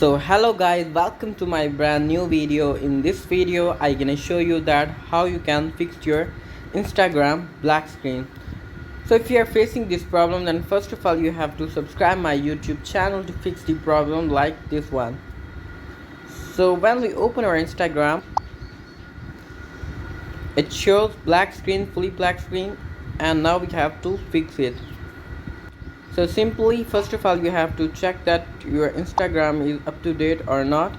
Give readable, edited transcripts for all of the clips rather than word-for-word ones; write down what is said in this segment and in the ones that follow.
So hello guys, welcome to my brand new video. In this video I'm gonna show you that how you can fix your Instagram black screen. So if you are facing this problem, then first of all you have to subscribe my YouTube channel to fix the problem like this one. So when we open our Instagram, it shows black screen, fully black screen, and now we have to fix it. So simply, first of all you have to check that your Instagram is up to date or not.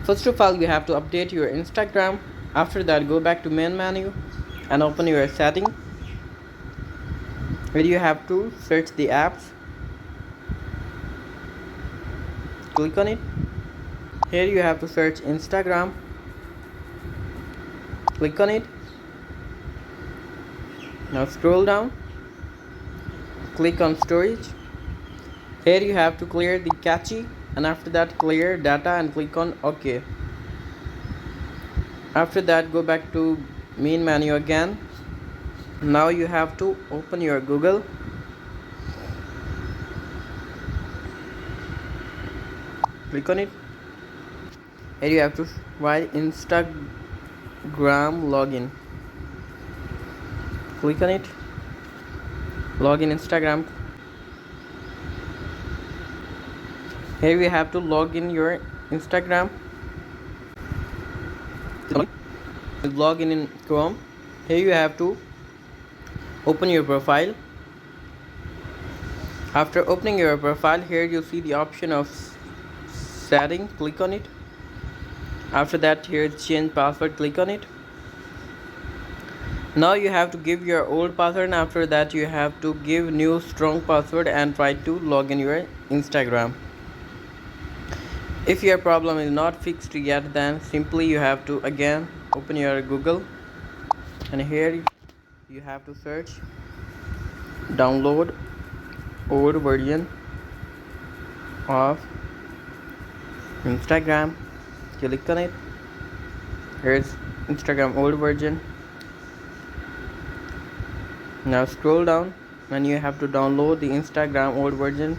First of all you have to update your Instagram. After that, go back to main menu and open your setting, where you have to search the apps. Click on it. Here you have to search Instagram. Click on it. Now scroll down, click on storage. Here you have to clear the cache, and after that clear data and click on OK. After that, go back to main menu again. Now you have to open your Google. Click on it. Here you have to write Instagram login. Click on it. Login Instagram. Here we have to log in your Instagram. Log in Chrome. Here you have to open your profile. After opening your profile, here you see the option of setting. Click on it. After that, here change password. Click on it. Now you have to give your old password, and after that you have to give new strong password and try to log in your Instagram. If your problem is not fixed yet, then simply you have to again open your Google, and here you have to search download old version of Instagram. Click on it. Here's Instagram old version. Now scroll down and you have to download the Instagram old version,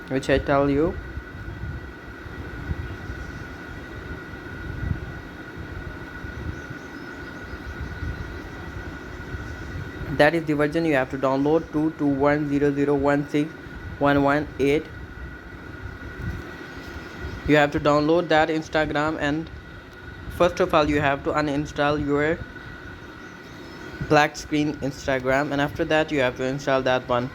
which I tell you. That is the version you have to download, 22100161118. You have to download that Instagram, and first of all you have to uninstall your black screen Instagram, and after that you have to install that one.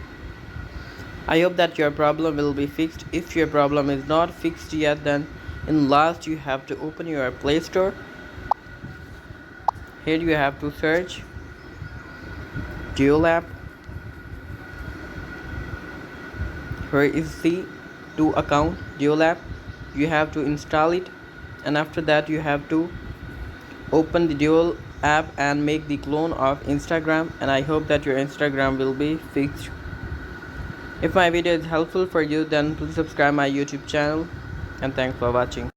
I hope that your problem will be fixed. If your problem is not fixed yet, then in last you have to open your Play Store. Here you have to search Dual app. Here is the to account Dual app. You have to install it, and after that you have to open the Dual app and make the clone of Instagram, and I hope that your Instagram will be fixed. If my video is helpful for you, then please subscribe my YouTube channel, and thanks for watching.